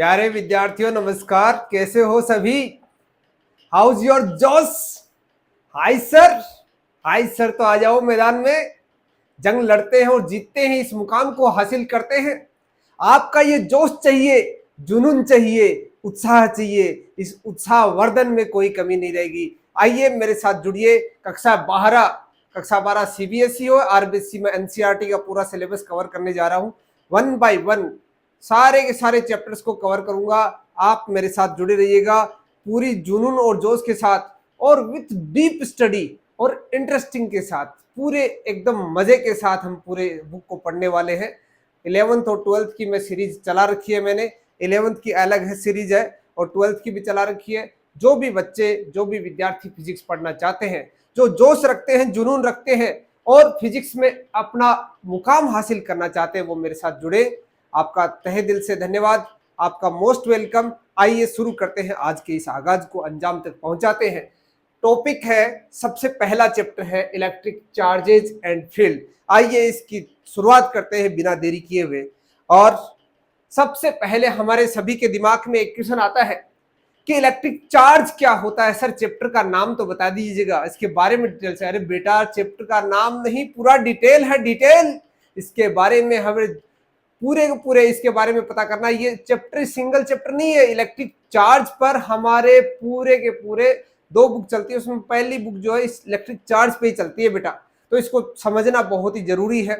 प्यारे विद्यार्थियों नमस्कार, कैसे हो सभी? हाउस योर जोश? हाय सर, हाय सर, तो आ जाओ मैदान में। जंग लड़ते हैं और जीतते हैं, इस मुकाम को हासिल करते हैं। आपका ये जोश चाहिए, जुनून चाहिए, उत्साह चाहिए। इस उत्साह वर्धन में कोई कमी नहीं रहेगी। आइए मेरे साथ जुड़िए। कक्षा 12 सीबीएसई हो, आरबीएसई में एनसीईआरटी का पूरा सिलेबस कवर करने जा रहा हूं। 1 बाय 1 सारे के सारे चैप्टर्स को कवर करूंगा। आप मेरे साथ जुड़े रहिएगा पूरी जुनून और जोश के साथ, और विथ डीप स्टडी और इंटरेस्टिंग के साथ, पूरे एकदम मजे के साथ हम पूरे बुक को पढ़ने वाले हैं। 11th और 12th की मैं सीरीज चला रखी है मैंने। 11th की अलग है सीरीज है और 12th की भी चला रखी है। जो भी बच्चे, जो भी विद्यार्थी फिजिक्स पढ़ना चाहते हैं, जो जोश रखते हैं, जुनून रखते हैं और फिजिक्स में अपना मुकाम हासिल करना चाहते हैं, वो मेरे साथ जुड़े। आपका तहे दिल से धन्यवाद, आपका मोस्ट वेलकम। आइए शुरू करते हैं, आज के इस आगाज को अंजाम तक पहुंचाते हैं। टॉपिक है, सबसे पहला चैप्टर है इलेक्ट्रिक चार्जेज एंड फील्ड। आइए इसकी शुरुआत करते हैं बिना देरी किए हुए। और सबसे पहले हमारे सभी के दिमाग में एक क्वेश्चन आता है कि इलेक्ट्रिक चार्ज क्या होता है। सर चैप्टर का नाम तो बता दीजिएगा, इसके बारे में डिटेल से। अरे बेटा, चैप्टर का नाम नहीं, पूरा डिटेल है, डिटेल। इसके बारे में हमें पूरे के पूरे इसके बारे में पता करना। ये चैप्टर सिंगल चैप्टर नहीं है। इलेक्ट्रिक चार्ज पर हमारे पूरे के पूरे 2 बुक चलती है, उसमें पहली बुक जो है इस इलेक्ट्रिक चार्ज पे ही चलती है बेटा। तो इसको समझना बहुत ही जरूरी है,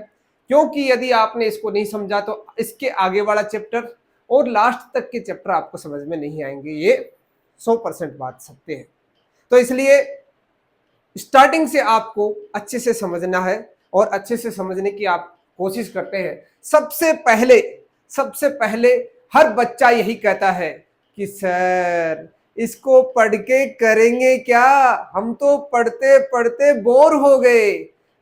क्योंकि यदि आपने इसको नहीं समझा तो इसके आगे वाला चैप्टर और लास्ट तक के चैप्टर आपको समझ में नहीं आएंगे। ये 100% बात सत्य है। तो इसलिए स्टार्टिंग से आपको अच्छे से समझना है और अच्छे से समझने की आप कोशिश करते हैं। सबसे पहले हर बच्चा यही कहता है कि सर इसको पढ़ के करेंगे क्या, हम तो पढ़ते पढ़ते बोर हो गए।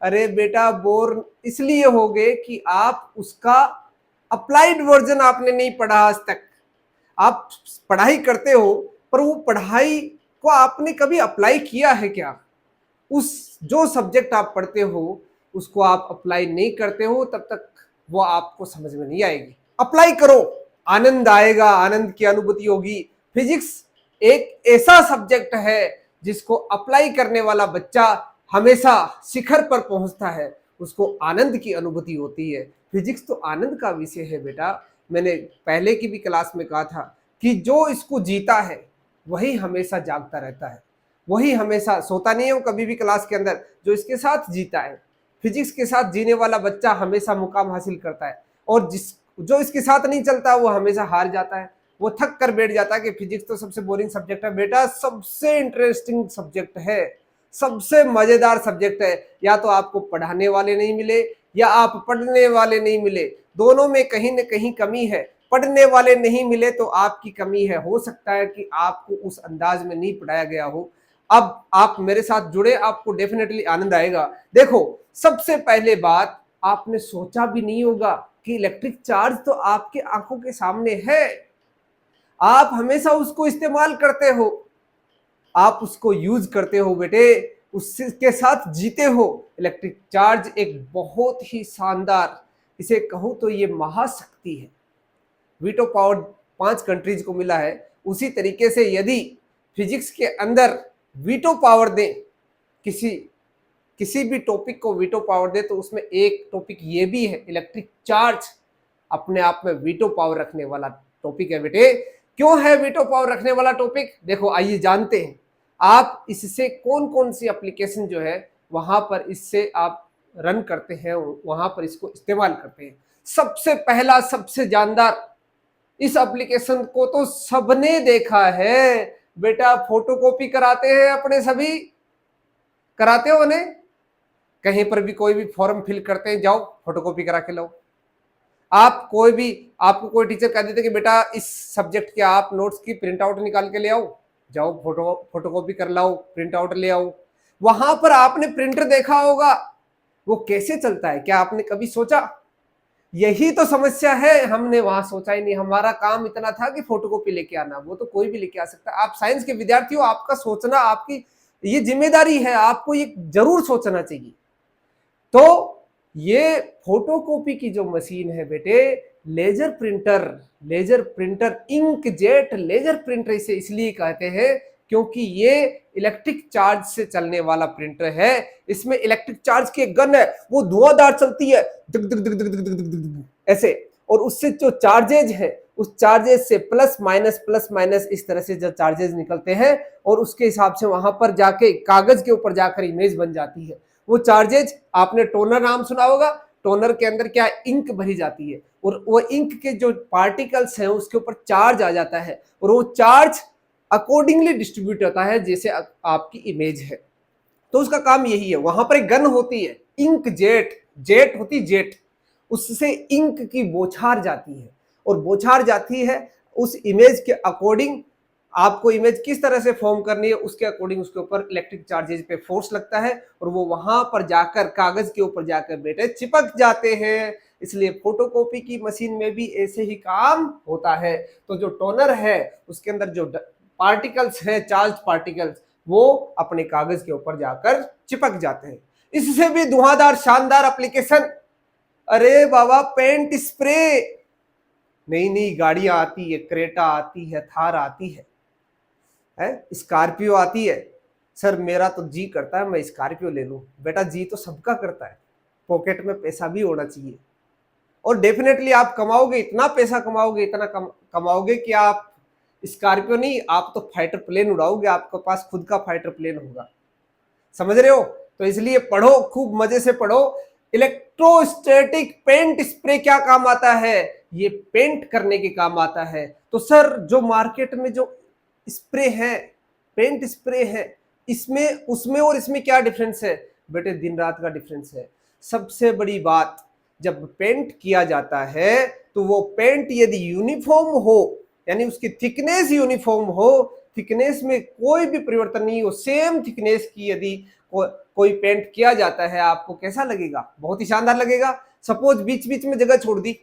अरे बेटा, बोर इसलिए हो गए कि आप उसका अप्लाइड वर्जन आपने नहीं पढ़ा आज तक। आप पढ़ाई करते हो, पर वो पढ़ाई को आपने कभी अप्लाई किया है क्या? उस जो सब्जेक्ट आप पढ़ते हो उसको आप अप्लाई नहीं करते हो, तब तक वो आपको समझ में नहीं आएगी। अप्लाई करो, आनंद आएगा, आनंद की अनुभूति होगी। फिजिक्स एक ऐसा सब्जेक्ट है जिसको अप्लाई करने वाला बच्चा हमेशा शिखर पर पहुंचता है, उसको आनंद की अनुभूति होती है। फिजिक्स तो आनंद का विषय है बेटा। मैंने पहले की भी क्लास में कहा था कि जो इसको जीता है वही हमेशा जागता रहता है, वही हमेशा सोता नहीं है वो कभी भी क्लास के अंदर। जो इसके साथ जीता है, फिजिक्स के साथ जीने वाला बच्चा हमेशा मुकाम हासिल करता है, और जो इसके साथ नहीं चलता वो हमेशा हार जाता है। वो थक कर बैठ जाता है कि फिजिक्स तो सबसे बोरिंग सब्जेक्ट है। बेटा, सबसे इंटरेस्टिंग सब्जेक्ट है, सबसे मजेदार सब्जेक्ट है। या तो आपको पढ़ाने वाले नहीं मिले या आप पढ़ने वाले नहीं मिले, दोनों में कहीं ना कहीं कमी है। पढ़ने वाले नहीं मिले तो आपकी कमी है। हो सकता है कि आपको उस अंदाज में नहीं पढ़ाया गया हो। अब आप मेरे साथ जुड़े, आपको डेफिनेटली आनंद आएगा। देखो, सबसे पहले बात, आपने सोचा भी नहीं होगा कि इलेक्ट्रिक चार्ज तो आपके आंखों के सामने है, आप हमेशा उसको इस्तेमाल करते हो, आप उसको यूज करते हो बेटे, उसके साथ जीते हो। इलेक्ट्रिक चार्ज एक बहुत ही शानदार, इसे कहूं तो ये महाशक्ति है। वीटो पावर 5 कंट्रीज को मिला है। उसी तरीके से यदि फिजिक्स के अंदर वीटो पावर दे, किसी भी टॉपिक को वीटो पावर दे, तो उसमें एक टॉपिक ये भी है, इलेक्ट्रिक चार्ज अपने आप में वीटो पावर रखने वाला टॉपिक है बेटे। क्यों है वीटो पावर रखने वाला टॉपिक? देखो आइए जानते हैं। आप इससे कौन कौन सी एप्लीकेशन जो है वहां पर इससे आप रन करते हैं, वहां पर इसको इस्तेमाल करते हैं। सबसे पहला, सबसे जानदार, इस एप्लीकेशन को तो सबने देखा है बेटा। फोटोकॉपी कराते हैं अपने सभी, कराते हो उन्हें? कहीं पर भी कोई भी फॉर्म फिल करते हैं, जाओ फोटोकॉपी करा के लो। आपको कोई टीचर कह देते कि बेटा इस सब्जेक्ट के आप नोट्स की प्रिंट आउट निकाल के ले आओ, जाओ फोटोकॉपी कर लाओ, प्रिंट आउट ले आओ। वहां पर आपने प्रिंटर देखा होगा, वो कैसे चलता है, क्या आपने कभी सोचा? यही तो समस्या है, हमने वहां सोचा ही नहीं। हमारा काम इतना था कि फोटोकॉपी लेके आना, वो तो कोई भी लेके आ सकता है। आप साइंस के विद्यार्थी हो, आपका सोचना, आपकी ये जिम्मेदारी है, आपको ये जरूर सोचना चाहिए। तो ये फोटोकॉपी की जो मशीन है बेटे, laser printer inkjet laser printer इसे इसलिए कहते हैं क्योंकि ये इलेक्ट्रिक चार्ज से चलने वाला प्रिंटर है। इसमें इलेक्ट्रिक चार्ज की एक गन है, वो धुआंधार चलती है दिग दिग दिग दिग दिग दिग दिग दिग ऐसे, और उससे जो चार्जेज है उस चार्जेज से प्लस माइनस इस तरह से जो चार्जेज निकलते हैं और उसके हिसाब से वहां पर जाके कागज के ऊपर जाकर इमेज बन जाती है। वो चार्जेज, आपने टोनर नाम सुना होगा, टोनर के अंदर क्या इंक भरी जाती है और वो इंक के जो पार्टिकल्स हैं उसके ऊपर चार्ज आ जाता है और वो चार्ज अकॉर्डिंगली डिस्ट्रीब्यूट होता है जैसे आपकी इमेज है। तो उसका काम यही है। वहां पर एक गन होती है, इंक जेट होती जेट, उससे इंक की बौछार जाती है और बौछार जाती है उस इमेज के अकॉर्डिंग। आपको इमेज किस तरह से फॉर्म करनी है उसके अकॉर्डिंग उसके ऊपर इलेक्ट्रिक चार्जेज पे फोर्स लगता है और वो वहां पर जाकर कागज के ऊपर जाकर बेटे चिपक जाते हैं। इसलिए फोटोकॉपी की मशीन में भी ऐसे ही काम होता है। तो जो टोनर है उसके अंदर जो पार्टिकल्स हैं, चार्ज पार्टिकल्स, वो अपने कागज के ऊपर जाकर चिपक जाते हैं। इससे भी धुआंधार शानदार एप्लीकेशन, अरे बाबा पेंट स्प्रे, नई नई गाड़ियां आती है, क्रेटा आती है, थार आती है, स्कॉर्पियो आती है। सर मेरा तो जी करता है मैं स्कॉर्पियो ले लूं। बेटा जी तो सबका करता है, पॉकेट में पैसा भी होना चाहिए और डेफिनेटली आप कमाओगे, इतना पैसा कमाओगे, इतना कमाओगे कि आप स्कॉर्पियो नहीं, आप तो फाइटर प्लेन उड़ाओगे, आपके पास खुद का फाइटर प्लेन होगा। समझ रहे हो? तो इसलिए पढ़ो, खूब मजे से पढ़ो। इलेक्ट्रोस्टैटिक पेंट स्प्रे क्या काम आता है? ये पेंट करने के काम आता है। तो सर जो मार्केट में जो स्प्रे है, पेंट स्प्रे है, इसमें उसमें और इसमें क्या डिफरेंस है? बेटे दिन रात का डिफरेंस है। सबसे बड़ी बात, जब पेंट किया जाता है तो वो पेंट यदि यूनिफॉर्म हो, यानी उसकी थिकनेस यूनिफॉर्म हो, थिकनेस में कोई भी परिवर्तन नहीं हो, सेम थिकनेस की यदि कोई पेंट किया जाता है, आपको कैसा लगेगा? बहुत ही शानदार लगेगा। सपोज बीच बीच में जगह छोड़ दी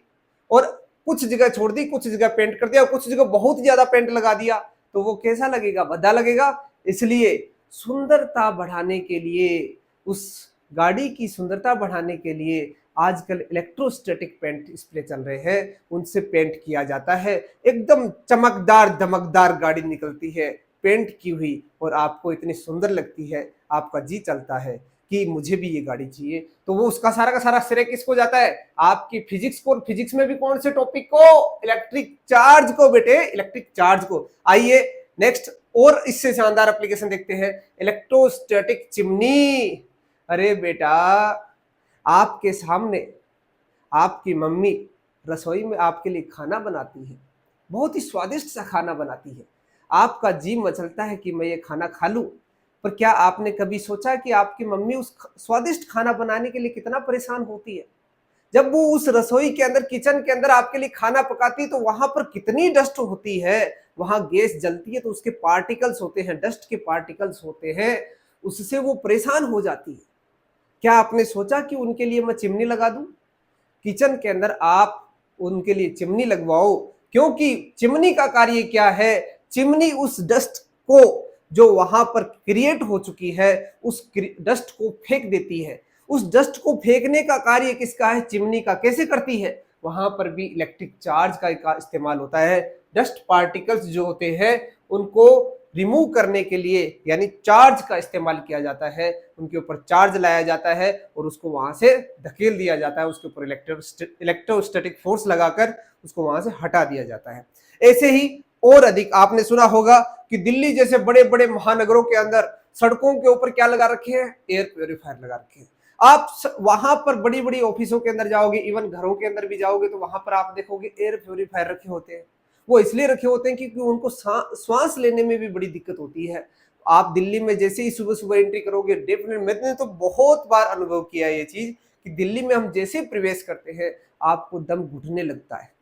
और कुछ जगह छोड़ दी, कुछ जगह पेंट कर दिया, कुछ जगह बहुत ज्यादा पेंट लगा दिया, तो वो कैसा लगेगा? भद्दा लगेगा। इसलिए सुंदरता बढ़ाने के लिए, उस गाड़ी की सुंदरता बढ़ाने के लिए आजकल इलेक्ट्रोस्टैटिक पेंट स्प्रे चल रहे हैं, उनसे पेंट किया जाता है। एकदम चमकदार दमकदार गाड़ी निकलती है पेंट की हुई और आपको इतनी सुंदर लगती है, आपका जी चलता है कि मुझे भी ये गाड़ी चाहिए। तो वो उसका सारा का सारा श्रेय किसको जाता है? आपकी फिजिक्स को। फिजिक्स में भी कौन से टॉपिक को? इलेक्ट्रिक चार्ज को बेटे, इलेक्ट्रिक चार्ज को। आइए नेक्स्ट और इससे शानदार एप्लीकेशन देखते हैं, इलेक्ट्रोस्टैटिक चिमनी। अरे बेटा, आपके सामने आपकी मम्मी रसोई में आपके लिए खाना बनाती है, बहुत ही स्वादिष्ट सा खाना बनाती है, आपका जी मचलता है कि मैं ये खाना खा लूं। पर क्या आपने कभी सोचा कि आपकी मम्मी उस स्वादिष्ट खाना बनाने के लिए कितना परेशान होती है? जब वो उस रसोई के अंदर, किचन के अंदर आपके लिए खाना पकाती है तो वहां पर कितनी डस्ट होती है, वहां गैस जलती है तो उसके पार्टिकल्स होते हैं, डस्ट के पार्टिकल्स होते हैं, उससे वो परेशान हो जाती है। क्या आपने सोचा कि उनके लिए मैं चिमनी लगा दूं? किचन के अंदर आप उनके लिए चिमनी लगवाओ, क्योंकि चिमनी का कार्य क्या है? चिमनी उस डस्ट को जो वहां पर क्रिएट हो चुकी है, उस डस्ट को फेंक देती है। उस डस्ट को फेंकने का कार्य किसका है? चिमनी का। कैसे करती है? वहां पर भी इलेक्ट्रिक चार्ज का इस्तेमाल होता है। डस्ट पार्टिकल्स जो होते हैं उनको रिमूव करने के लिए, यानी चार्ज का इस्तेमाल किया जाता है, उनके ऊपर चार्ज लाया जाता है और उसको वहां से धकेल दिया जाता है, उसके ऊपर इलेक्ट्रोस्टैटिक फोर्स लगाकर उसको वहां से हटा दिया जाता है। ऐसे ही और अधिक आपने सुना होगा कि दिल्ली जैसे बड़े बड़े महानगरों के अंदर सड़कों के ऊपर क्या लगा रखे हैं? एयर प्योरीफायर लगा रखे हैं। आप वहां पर बड़ी बड़ी ऑफिसों के अंदर जाओगे, इवन घरों के अंदर भी जाओगे तो वहां पर आप देखोगे एयर प्योरीफायर रखे होते हैं। वो इसलिए रखे होते हैं क्योंकि उनको श्वास लेने में भी बड़ी दिक्कत होती है। आप दिल्ली में जैसे ही सुबह सुबह एंट्री करोगे, डेफिनेट, मैंने तो बहुत बार अनुभव किया है ये चीज कि दिल्ली में हम जैसे ही प्रवेश करते हैं आपको दम घुटने लगता है।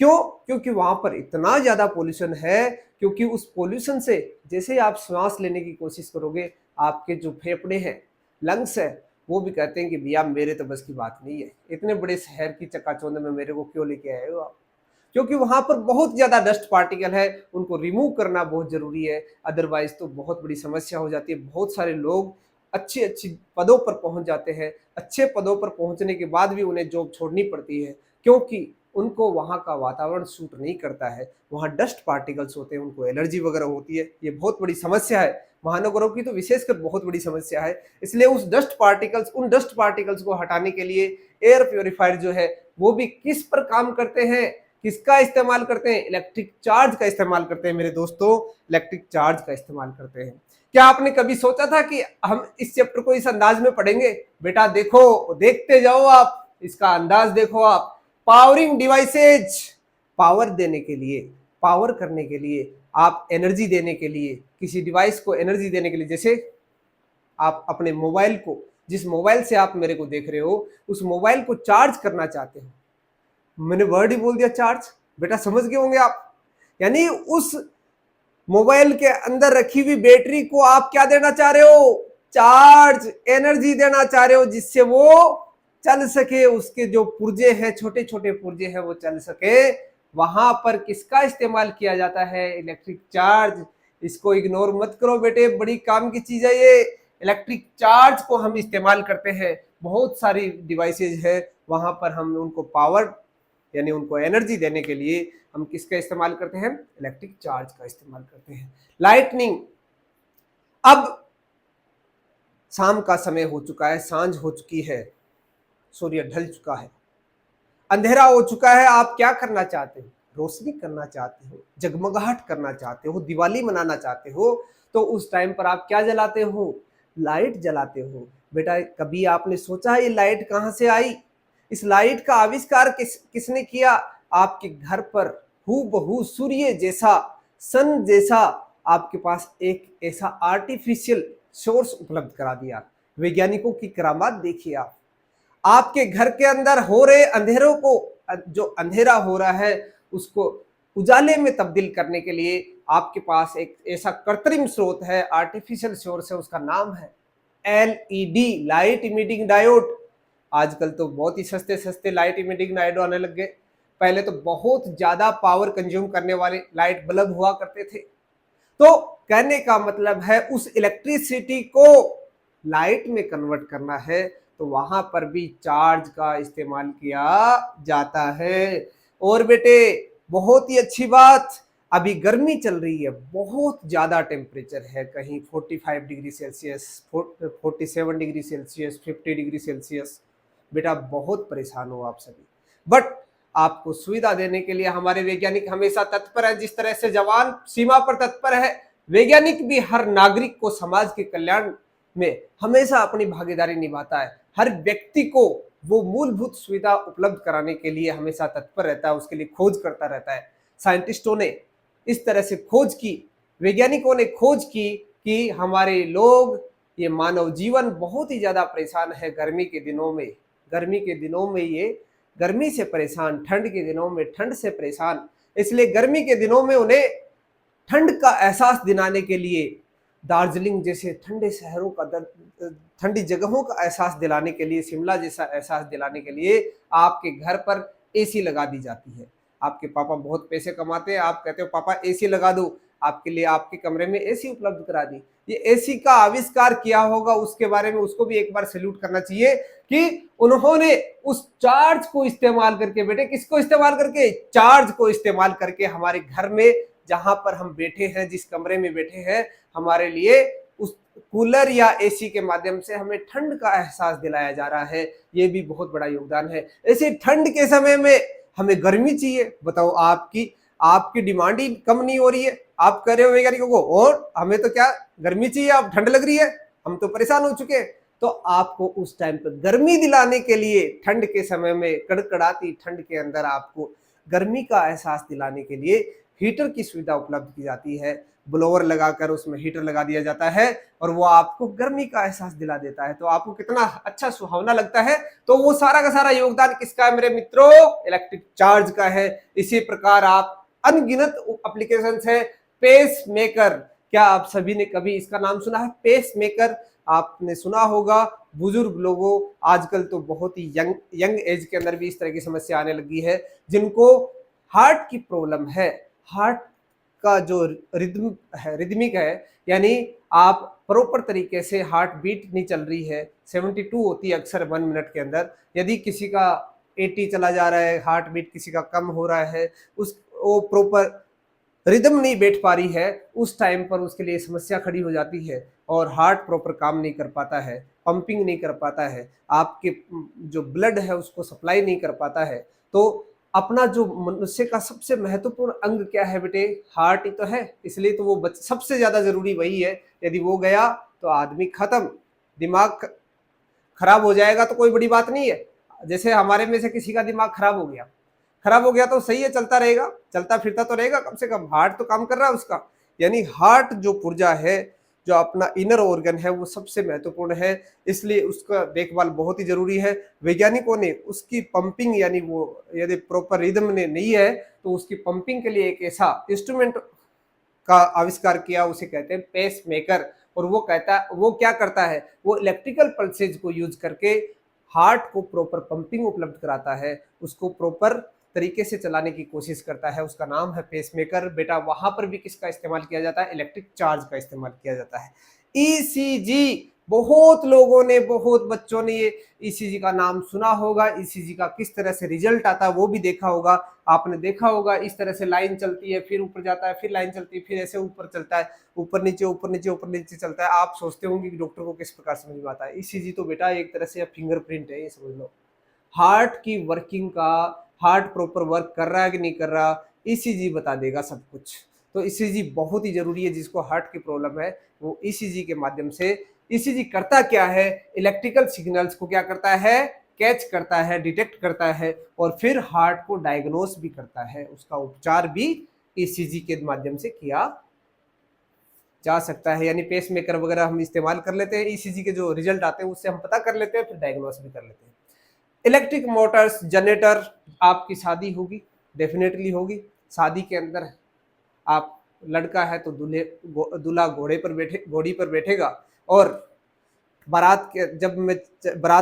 क्यों? क्योंकि वहां पर इतना ज्यादा पोल्यूशन है, क्योंकि उस पोल्यूशन से जैसे ही आप श्वास लेने की कोशिश करोगे, आपके जो फेफड़े हैं, लंग्स है, वो भी कहते हैं कि भैया मेरे तो बस की बात नहीं है, इतने बड़े शहर की चकाचौंध में मेरे को क्यों लेके आए हो आप? क्योंकि वहां पर बहुत ज्यादा डस्ट पार्टिकल है, उनको रिमूव करना बहुत जरूरी है, अदरवाइज तो बहुत बड़ी समस्या हो जाती है। बहुत सारे लोग अच्छे अच्छे पदों पर पहुंच जाते हैं, अच्छे पदों पर पहुंचने के बाद भी उन्हें जॉब छोड़नी पड़ती है, क्योंकि उनको वहाँ का वातावरण सूट नहीं करता है, वहाँ डस्ट पार्टिकल्स होते हैं, उनको एलर्जी वगैरह होती है, ये बहुत बड़ी समस्या है। महानगरों की तो विशेषकर बहुत बड़ी समस्या है। इसलिए उन डस्ट पार्टिकल्स को हटाने के लिए एयर प्योरीफायर जो है वो भी किस पर काम करते हैं, किसका इस्तेमाल करते हैं? इलेक्ट्रिक चार्ज का इस्तेमाल करते हैं मेरे दोस्तों, इलेक्ट्रिक चार्ज का इस्तेमाल करते हैं। क्या आपने कभी सोचा था कि हम इस चैप्टर को इस अंदाज में पढ़ेंगे? बेटा देखो, देखते जाओ आप, इसका अंदाज देखो आप। पावरिंग डिवाइसेज, पावर देने के लिए, पावर करने के लिए, आप एनर्जी देने के लिए, किसी डिवाइस को एनर्जी देने के लिए, जैसे आप अपने मोबाइल को, जिस मोबाइल से आप मेरे को देख रहे हो, उस मोबाइल को चार्ज करना चाहते हो। मैंने वर्ड ही बोल दिया चार्ज, बेटा समझ गए होंगे आप। यानी उस मोबाइल के अंदर रखी हुई बैटरी को आप क्या देना चाह रहे हो? चार्ज, एनर्जी देना चाह रहे हो, जिससे वो चल सके, उसके जो पुर्जे हैं, छोटे छोटे पुर्जे हैं, वो चल सके। वहां पर किसका इस्तेमाल किया जाता है? Electric charge. इसको इग्नोर मत करो बेटे, बड़ी काम की चीज है ये। इलेक्ट्रिक चार्ज को हम इस्तेमाल करते हैं, बहुत सारी डिवाइसेज है, वहां पर हम उनको पावर यानी उनको एनर्जी देने के लिए हम किसका इस्तेमाल करते हैं? इलेक्ट्रिक चार्ज का इस्तेमाल करते हैं। लाइटनिंग, अब शाम का समय हो चुका है, सांझ हो चुकी है, सूर्य ढल चुका है, अंधेरा हो चुका है। आप क्या करना चाहते हो? रोशनी करना चाहते हो, जगमगाहट करना चाहते हो, दिवाली मनाना चाहते हो, तो उस टाइम पर आप क्या जलाते हो? लाइट जलाते हो। बेटा कभी आपने सोचा है ये लाइट कहां से आई? इस लाइट का आविष्कार किसने किया? आपके घर पर हूबहू सूर्य जैसा, सन जैसा आपके पास एक ऐसा आर्टिफिशियल सोर्स उपलब्ध करा दिया। वैज्ञानिकों की करामात देखिए आप। आपके घर के अंदर हो रहे अंधेरों को, जो अंधेरा हो रहा है उसको उजाले में तब्दील करने के लिए आपके पास एक ऐसा कृत्रिम स्रोत है, आर्टिफिशियल सोर्स है, उसका नाम है एलईडी, लाइट इमिटिंग डायोड। आजकल तो बहुत ही सस्ते सस्ते लाइट इमिटिंग डायोड आने लग गए। पहले तो बहुत ज्यादा पावर कंज्यूम करने वाले लाइट बल्ब हुआ करते थे। तो कहने का मतलब है उस इलेक्ट्रिसिटी को लाइट में कन्वर्ट करना है, तो वहां पर भी चार्ज का इस्तेमाल किया जाता है। और बेटे बहुत ही अच्छी बात, अभी गर्मी चल रही है, बहुत ज्यादा टेम्परेचर है, कहीं 45 degree Celsius, 47 degree Celsius, 50 degree Celsius. बेटा बहुत परेशान हो आप सभी, बट आपको सुविधा देने के लिए हमारे वैज्ञानिक हमेशा तत्पर है। जिस तरह से जवान सीमा पर तत्पर है, वैज्ञानिक भी हर नागरिक को समाज के कल्याण में हमेशा अपनी भागीदारी निभाता है। हर व्यक्ति को वो मूलभूत सुविधा उपलब्ध कराने के लिए हमेशा तत्पर रहता है, उसके लिए खोज करता रहता है। साइंटिस्टों ने इस तरह से खोज की, वैज्ञानिकों ने खोज की कि हमारे लोग, ये मानव जीवन बहुत ही ज्यादा परेशान है गर्मी के दिनों में। गर्मी के दिनों में ये गर्मी से परेशान, ठंड के दिनों में ठंड से परेशान। इसलिए गर्मी के दिनों में उन्हें ठंड का एहसास दिलाने के लिए दार्जिलिंग जैसे ठंडे शहरों का, ठंडी जगहों का एहसास दिलाने के लिए, शिमला जैसा एहसास दिलाने के लिए आपके घर पर एसी लगा दी जाती है। आपके पापा बहुत पैसे कमाते हैं, आप कहते हो पापा एसी लगा दो, आपके लिए आपके कमरे में एसी उपलब्ध करा दी। ये एसी का आविष्कार किया होगा, उसके बारे में उसको भी एक बार सैल्यूट करना चाहिए कि उन्होंने उस चार्ज को इस्तेमाल करके, बेटे किसको इस्तेमाल करके? चार्ज को इस्तेमाल करके हमारे घर में जहां पर हम बैठे हैं, जिस कमरे में बैठे हैं, हमारे लिए उस कूलर या एसी के माध्यम से हमें ठंड का एहसास दिलाया जा रहा है। ये भी बहुत बड़ा योगदान है। ऐसे ठंड के समय में हमें गर्मी चाहिए। बताओ आपकी डिमांड ही कम नहीं हो रही है। आप कह रहे हो वैज्ञानिकों को, और हमें तो क्या गर्मी चाहिए, अब ठंड लग रही है, हम तो परेशान हो चुके हैं। तो आपको उस टाइम पर गर्मी दिलाने के लिए, ठंड के समय में कड़कड़ाती ठंड के अंदर आपको गर्मी का एहसास दिलाने के लिए हीटर की सुविधा उपलब्ध की जाती है। ब्लोअर लगाकर उसमें हीटर लगा दिया जाता है और वो आपको गर्मी का एहसास दिला देता है। तो आपको कितना अच्छा सुहावना लगता है। तो वो सारा का सारा योगदान किसका है मेरे मित्रों? इलेक्ट्रिक चार्ज का है। इसी प्रकार आप अनगिनत एप्लीकेशंस है। पेस मेकर, क्या आप सभी ने कभी इसका नाम सुना है? पेस मेकर आपने सुना होगा। बुजुर्ग लोगों, आजकल तो बहुत ही यंग एज के अंदर भी इस तरह की समस्या आने लगी है, जिनको हार्ट की प्रॉब्लम है। हार्ट का जो रिदम है, रिदमिक है, यानी आप प्रॉपर तरीके से हार्ट बीट नहीं चल रही है, 72 होती है अक्सर 1 मिनट के अंदर। यदि किसी का 80 चला जा रहा है, हार्ट बीट किसी का कम हो रहा है, वो प्रॉपर रिदम नहीं बैठ पा रही है, उस टाइम पर उसके लिए समस्या खड़ी हो जाती है और हार्ट प्रॉपर काम नहीं कर पाता है, पंपिंग नहीं कर पाता है, आपके जो ब्लड है उसको सप्लाई नहीं कर पाता है। तो अपना जो मनुष्य का सबसे महत्वपूर्ण अंग क्या है बेटे? हार्ट ही तो है, इसलिए तो वो सबसे ज्यादा जरूरी वही है। यदि वो गया तो आदमी खत्म, दिमाग खराब हो जाएगा तो कोई बड़ी बात नहीं है। जैसे हमारे में से किसी का दिमाग खराब हो गया तो सही है, चलता रहेगा, चलता फिरता तो रहेगा, कम से कम हार्ट तो काम कर रहा है उसका। यानी हार्ट जो पुर्जा है, जो अपना इनर ऑर्गन है, वो सबसे महत्वपूर्ण है, इसलिए उसका देखभाल बहुत ही जरूरी है। वैज्ञानिकों ने उसकी पंपिंग यानी वो यदि प्रॉपर रिदम ने नहीं है तो उसकी पंपिंग के लिए एक ऐसा इंस्ट्रूमेंट का आविष्कार किया, उसे कहते हैं पेस मेकर। और वो क्या करता है, वो इलेक्ट्रिकल पल्सेज को यूज करके हार्ट को प्रॉपर पंपिंग उपलब्ध कराता है, उसको प्रॉपर तरीके से चलाने की कोशिश करता है। उसका नाम है पेसमेकर। बेटा वहां पर भी किसका इस्तेमाल किया जाता है? इलेक्ट्रिक चार्ज का इस्तेमाल किया जाता है। ईसीजी, बहुत लोगों ने, बहुत बच्चों ने ये ईसीजी का नाम सुना होगा, ईसीजी का किस तरह से रिजल्ट आता है वो भी देखा होगा। आपने देखा होगा इस तरह से लाइन चलती है, फिर ऊपर जाता है, फिर लाइन चलती है, फिर ऐसे ऊपर चलता है, ऊपर नीचे ऊपर नीचे ऊपर नीचे चलता है। आप सोचते होंगे कि डॉक्टर को किस प्रकार समझ में आता है। ईसीजी तो बेटा एक तरह से फिंगरप्रिंट है, ये समझ लो। हार्ट की वर्किंग का, हार्ट प्रॉपर वर्क कर रहा है कि नहीं कर रहा, ईसीजी बता देगा सब कुछ। तो ईसीजी बहुत ही जरूरी है। जिसको हार्ट की प्रॉब्लम है वो ईसीजी के माध्यम से, ईसीजी करता क्या है, इलेक्ट्रिकल सिग्नल्स को क्या करता है, कैच करता है, डिटेक्ट करता है और फिर हार्ट को डायग्नोस भी करता है। उसका उपचार भी ईसीजी के माध्यम से किया जा सकता है। यानी पेसमेकर वगैरह हम इस्तेमाल कर लेते हैं, ईसीजी के जो रिजल्ट आते हैं उससे हम पता कर लेते हैं, फिर डायग्नोस भी कर लेते हैं। Electric Motors, generator. आपकी शादी होगी, डेफिनेटली होगी। शादी के अंदर आप लड़का है तो दूल्हा घोड़ी पर बैठेगा और बारात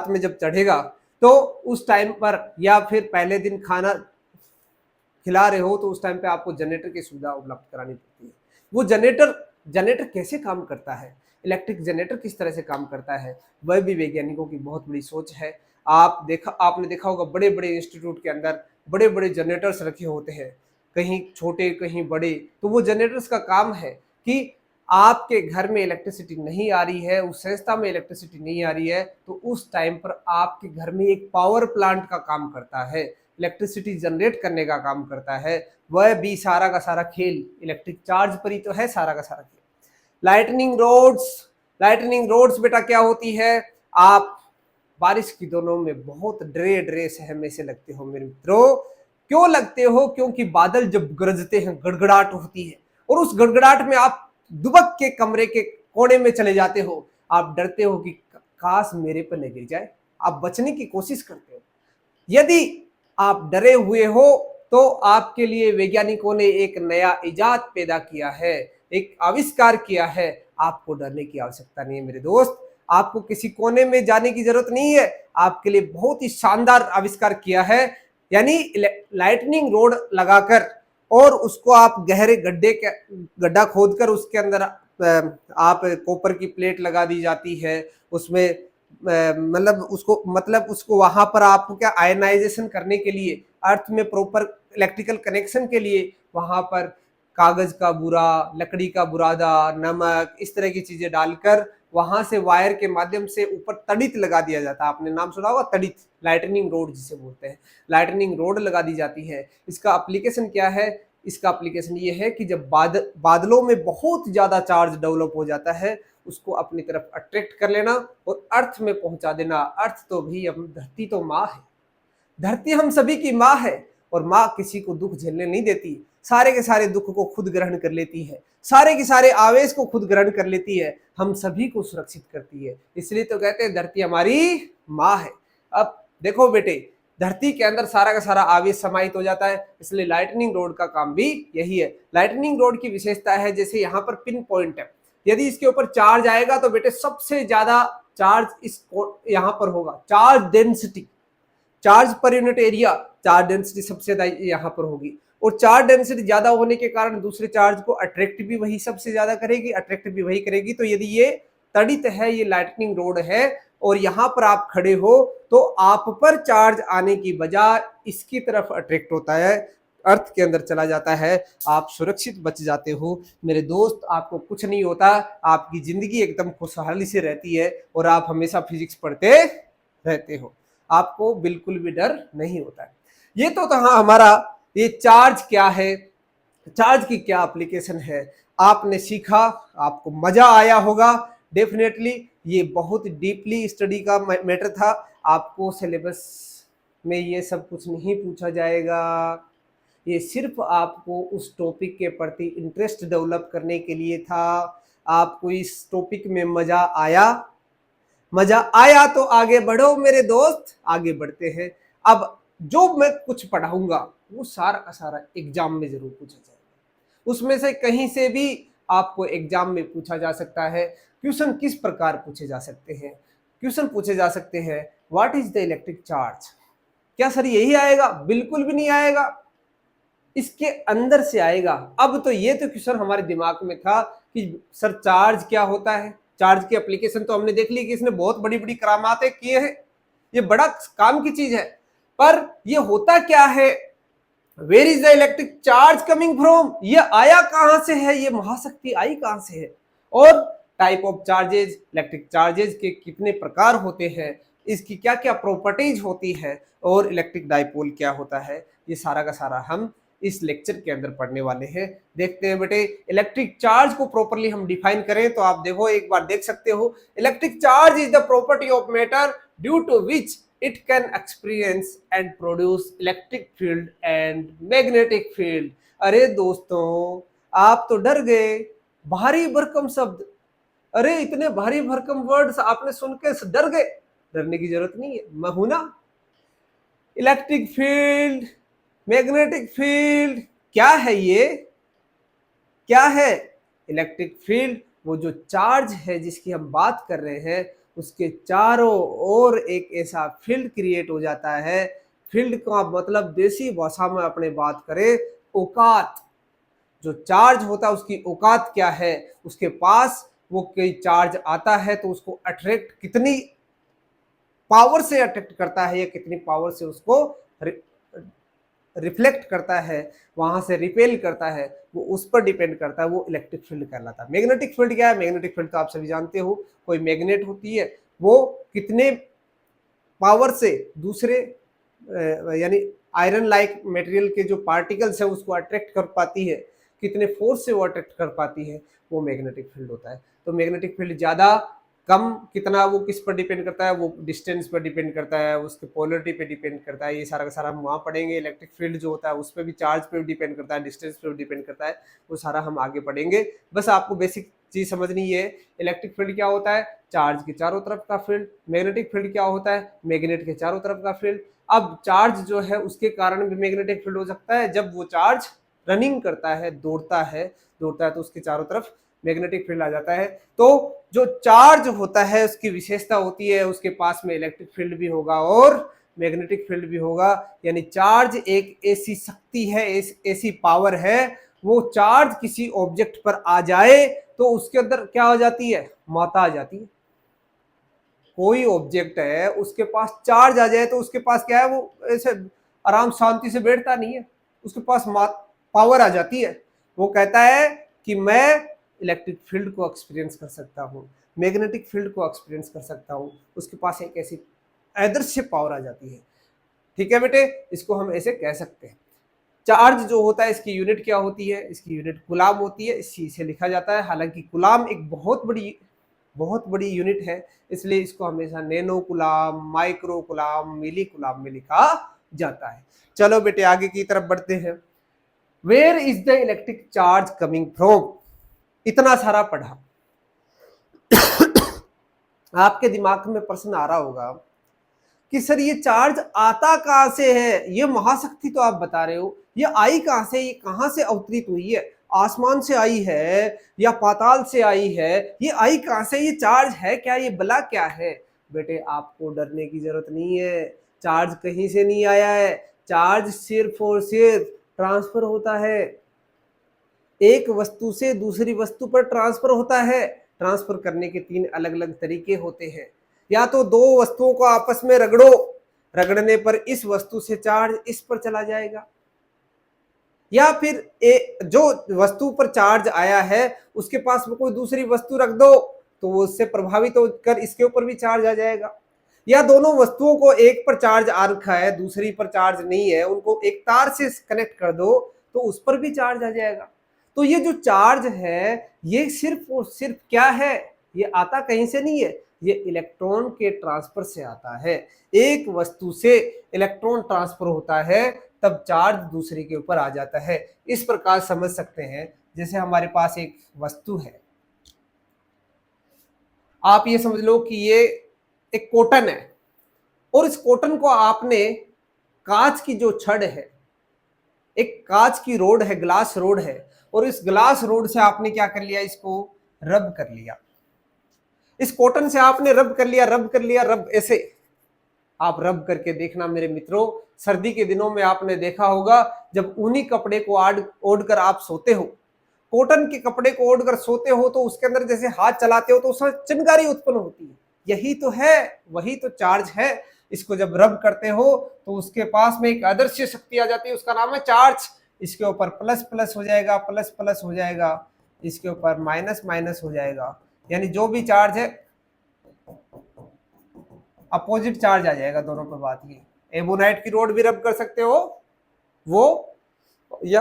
में जब चढ़ेगा तो उस टाइम पर या फिर पहले दिन खाना खिला रहे हो तो उस टाइम पे आपको जनरेटर की सुविधा उपलब्ध करानी पड़ती है। वो जनरेटर कैसे काम करता है, इलेक्ट्रिक जनरेटर किस तरह से काम करता है, वह भी वैज्ञानिकों की बहुत बड़ी सोच है। आपने देखा होगा बड़े बड़े इंस्टीट्यूट के अंदर बड़े बड़े जनरेटर्स रखे होते हैं, कहीं छोटे कहीं बड़े। तो वो जनरेटर्स का काम है कि आपके घर में इलेक्ट्रिसिटी नहीं आ रही है, उस संस्था में इलेक्ट्रिसिटी नहीं आ रही है, तो उस टाइम पर आपके घर में एक पावर प्लांट का काम करता है, इलेक्ट्रिसिटी जनरेट करने का काम करता है। वह भी सारा का सारा खेल इलेक्ट्रिक चार्ज पर ही तो है, सारा का सारा खेल। लाइटनिंग रोड्स बेटा क्या होती है? आप बारिश की दिनों में बहुत डरे सहमे से लगते हो मेरे मित्रों। क्यों लगते हो? क्योंकि बादल जब गरजते हैं गड़गड़ाहट होती है और उस गड़गड़ाहट में आप दुबक के कमरे के कोने में चले जाते हो। आप डरते हो कि काश मेरे पर न गिर जाए, आप बचने की कोशिश करते हो। यदि आप डरे हुए हो तो आपके लिए वैज्ञानिकों ने एक नया इजाद पैदा किया है, एक आविष्कार किया है। आपको डरने की आवश्यकता नहीं है मेरे दोस्त, आपको किसी कोने में जाने की जरूरत नहीं है। आपके लिए बहुत ही शानदार आविष्कार किया है, यानी लाइटनिंग रोड लगाकर और उसको आप गहरे गड्ढा खोदकर उसके अंदर आप कॉपर की प्लेट लगा दी जाती है। उसमें मतलब उसको वहां पर आपको क्या आयनाइजेशन करने के लिए, अर्थ में प्रॉपर इलेक्ट्रिकल कनेक्शन के लिए वहां पर कागज का बुरा, लकड़ी का बुरादा, नमक, इस तरह की चीजें डालकर वहां से वायर के माध्यम से ऊपर तड़ित लगा दिया जाता है। आपने नाम सुना होगा तड़ित, लाइटनिंग रोड जिसे बोलते हैं। लाइटनिंग रोड लगा दी जाती है। इसका एप्लीकेशन क्या है? इसका एप्लीकेशन ये है कि जब बादलों में बहुत ज्यादा चार्ज डेवलप हो जाता है, उसको अपनी तरफ अट्रैक्ट कर लेना और अर्थ में पहुंचा देना। अर्थ तो भी हम, धरती तो माँ है, धरती हम सभी की माँ है और माँ किसी को दुख झेलने नहीं देती। सारे के सारे दुख को खुद ग्रहण कर लेती है, सारे के सारे आवेश को खुद ग्रहण कर लेती है, हम सभी को सुरक्षित करती है। इसलिए तो कहते हैं धरती हमारी माँ है। अब देखो बेटे, धरती के अंदर सारा का सारा आवेश समाहित हो जाता है, इसलिए लाइटनिंग रोड का काम भी यही है। लाइटनिंग रोड की विशेषता है, जैसे यहाँ पर पिन पॉइंट है, यदि इसके ऊपर चार्ज आएगा तो बेटे सबसे ज्यादा चार्ज इस यहाँ पर होगा। Charge per unit area, charge density सबसे ज्यादा यहाँ पर होगी और चार्ज डेंसिटी ज्यादा होने के कारण दूसरे चार्ज को अट्रैक्ट भी वही सबसे ज्यादा करेगी, अट्रैक्ट भी वही करेगी। तो यदि ये तड़ित है, ये लाइटनिंग रोड है और यहाँ पर आप खड़े हो तो आप पर चार्ज आने की बजाय इसकी तरफ अट्रैक्ट होता है, अर्थ के अंदर चला जाता है, आप सुरक्षित बच जाते हो मेरे दोस्त। आपको कुछ नहीं होता, आपकी जिंदगी एकदम खुशहाली से रहती है और आप हमेशा फिजिक्स पढ़ते रहते हो, आपको बिल्कुल भी डर नहीं होता है। ये तो था हमारा ये चार्ज क्या है, चार्ज की क्या एप्लीकेशन है, आपने सीखा, आपको मजा आया होगा डेफिनेटली। ये बहुत डीपली स्टडी का मैटर था, आपको सिलेबस में ये सब कुछ नहीं पूछा जाएगा, ये सिर्फ आपको उस टॉपिक के प्रति इंटरेस्ट डेवलप करने के लिए था। आपको इस टॉपिक में मजा आया, मजा आया तो आगे बढ़ो मेरे दोस्त, आगे बढ़ते हैं। अब जो मैं कुछ पढ़ाऊंगा वो सारा का सारा एग्जाम में जरूर पूछा जाएगा, उसमें से कहीं से भी आपको एग्जाम में पूछा जा सकता है। क्वेश्चन किस प्रकार पूछे जा सकते हैं, क्वेश्चन पूछे जा सकते हैं what is the electric charge. क्या सर यही आएगा? बिल्कुल भी नहीं आएगा, इसके अंदर से आएगा। अब तो ये तो क्वेश्चन हमारे दिमाग में था कि सर चार्ज क्या होता है, चार्ज की एप्लीकेशन तो हमने देख ली कि इसने बहुत बड़ी बड़ी करामातें किए हैं, ये बड़ा काम की चीज है, पर ये होता क्या है, where is the electric charge coming from, ये आया कहां से है, ये महाशक्ति आई कहां से है, और type of charges, electric charges के कितने प्रकार होते हैं, इसकी क्या क्या प्रॉपर्टीज होती है, और इलेक्ट्रिक डाइपोल क्या होता है, ये सारा का सारा हम इस लेक्चर के अंदर पढ़ने वाले हैं। देखते हैं बेटे, इलेक्ट्रिक चार्ज को प्रॉपर्ली हम डिफाइन करें तो आप देखो, एक बार देख सकते हो, electric charge is the property of matter due to which it can experience and produce electric field and magnetic field। अरे दोस्तों, आप तो डर गए, भारी भरकम शब्द, अरे इतने भारी भरकम वर्ड्स आपने सुन के डर गए, डरने की जरूरत नहीं है, मैं हूं ना। इलेक्ट्रिक फील्ड, मैग्नेटिक फील्ड, क्या है ये, क्या है इलेक्ट्रिक फील्ड? वो जो चार्ज है जिसकी हम बात कर रहे हैं, उसके चारों ओर एक ऐसा फील्ड क्रिएट हो जाता है। फील्ड का मतलब देसी भाषा में अपने बात करें, औकात। जो चार्ज होता है उसकी औकात क्या है, उसके पास वो कोई चार्ज आता है तो उसको अट्रैक्ट कितनी पावर से अट्रैक्ट करता है या कितनी पावर से उसको रिफ्लेक्ट करता है, वहां से रिपेल करता है, वो उस पर डिपेंड करता है, वो इलेक्ट्रिक फील्ड कहलाता है। मैग्नेटिक फील्ड क्या है? मैग्नेटिक फील्ड तो आप सभी जानते हो, कोई मैग्नेट होती है, वो कितने पावर से दूसरे यानी आयरन लाइक मटेरियल के जो पार्टिकल्स है उसको अट्रैक्ट कर पाती है, कितने फोर्स से वो अट्रैक्ट कर पाती है, वो मैग्नेटिक फील्ड होता है। तो मैग्नेटिक फील्ड ज्यादा कम कितना, वो किस पर डिपेंड करता है, वो डिस्टेंस पर डिपेंड करता है, उसके पोलरिटी पे डिपेंड करता है, ये सारा का सारा हम वहाँ पढ़ेंगे। इलेक्ट्रिक फील्ड जो होता है उस पर भी चार्ज पे भी डिपेंड करता है, डिस्टेंस पे भी डिपेंड करता है, वो सारा हम आगे पढ़ेंगे। बस आपको बेसिक चीज समझनी है, इलेक्ट्रिक फील्ड क्या होता है, चार्ज के चारों तरफ का फील्ड। मैग्नेटिक फील्ड क्या होता है, मैग्नेट के चारों तरफ का फील्ड। अब चार्ज जो है उसके कारण भी मैग्नेटिक फील्ड हो सकता है, जब वो चार्ज रनिंग करता है, दौड़ता है तो उसके चारों तरफ मैग्नेटिक फील्ड आ जाता है। तो जो चार्ज होता है उसकी विशेषता होती है, उसके पास में इलेक्ट्रिक फील्ड भी होगा और मैग्नेटिक फील्ड भी होगा। यानी चार्ज एक ऐसी शक्ति है, ऐसी पावर है, वो चार्ज किसी ऑब्जेक्ट पर आ जाए तो उसके अंदर क्या हो जाती है, मात्रा आ जाती है। कोई ऑब्जेक्ट है उसके पास चार्ज आ जाए तो उसके पास क्या है, वो ऐसे आराम शांति से बैठता नहीं है, उसके पास पावर आ जाती है। वो कहता है कि मैं इलेक्ट्रिक फील्ड को एक्सपीरियंस कर सकता हूँ, मैग्नेटिक फील्ड को एक्सपीरियंस कर सकता हूँ, उसके पास एक ऐसी अदृश्य पावर आ जाती है। ठीक है बेटे, इसको हम ऐसे कह सकते हैं। चार्ज जो होता है इसकी यूनिट क्या होती है, इसकी यूनिट गुलाम होती है, इसी से लिखा जाता है। हालांकि गुलाम एक बहुत बड़ी यूनिट है, इसलिए इसको हमेशा नैनो कुलाम, माइक्रो कुलाम, मिली कुलाम में लिखा जाता है। चलो बेटे आगे की तरफ बढ़ते हैं। Where is the electric charge coming from, इतना सारा पढ़ा, आपके दिमाग में प्रश्न आ रहा होगा कि सर ये चार्ज आता कहां से है, ये महाशक्ति तो आप बता रहे हो, ये आई कहां से, ये कहां से अवतरित हुई है, आसमान से आई है या पाताल से आई है, ये आई कहां से, ये चार्ज है क्या, ये बला क्या है? बेटे आपको डरने की जरूरत नहीं है, चार्ज कहीं से नहीं आया है, चार्ज सिर्फ और सिर्फ ट्रांसफर होता है, एक वस्तु से दूसरी वस्तु पर ट्रांसफर होता है। ट्रांसफर करने के 3 अलग अलग तरीके होते हैं। या तो दो वस्तुओं को आपस में रगड़ो, रगड़ने पर इस वस्तु से चार्ज इस पर चला जाएगा, या फिर जो वस्तु पर चार्ज आया है उसके पास में कोई दूसरी वस्तु रख दो तो वो उससे प्रभावित होकर इसके ऊपर भी चार्ज आ जाएगा, या दोनों वस्तुओं को एक पर चार्ज आ रखा है दूसरी पर चार्ज नहीं है, उनको एक तार से कनेक्ट कर दो तो उस पर भी चार्ज आ जाएगा। तो ये जो चार्ज है ये सिर्फ और सिर्फ क्या है, ये आता कहीं से नहीं है, ये इलेक्ट्रॉन के ट्रांसफर से आता है। एक वस्तु से इलेक्ट्रॉन ट्रांसफर होता है तब चार्ज दूसरे के ऊपर आ जाता है। इस प्रकार समझ सकते हैं, जैसे हमारे पास एक वस्तु है, आप ये समझ लो कि ये एक कॉटन है और इस कॉटन को आपने कांच की जो छड़ है, एक कांच की रोड है, ग्लास रोड है, और इस ग्लास रोड से आपने क्या कर लिया, इसको रब कर लिया, इस कॉटन से आपने रब कर लिया, रब कर लिया, रब ऐसे आप रब करके देखना मेरे मित्रों। सर्दी के दिनों में आपने देखा होगा जब ऊनी कपड़े को ओढ़कर आप सोते हो, कॉटन के कपड़े को ओढ़कर सोते हो तो उसके अंदर जैसे हाथ चलाते हो तो उसमें चिंगारी उत्पन्न होती है, यही तो है, वही तो चार्ज है। इसको जब रब करते हो तो उसके पास में एक अदृश्य शक्ति आ जाती है, उसका नाम है चार्ज। इसके ऊपर प्लस प्लस हो जाएगा, प्लस प्लस हो जाएगा, इसके ऊपर माइनस माइनस हो जाएगा, यानी जो भी चार्ज है अपोजिट चार्ज आ जाएगा दोनों पर। बात ये एबोनाइट की रोड भी रब कर सकते हो वो, या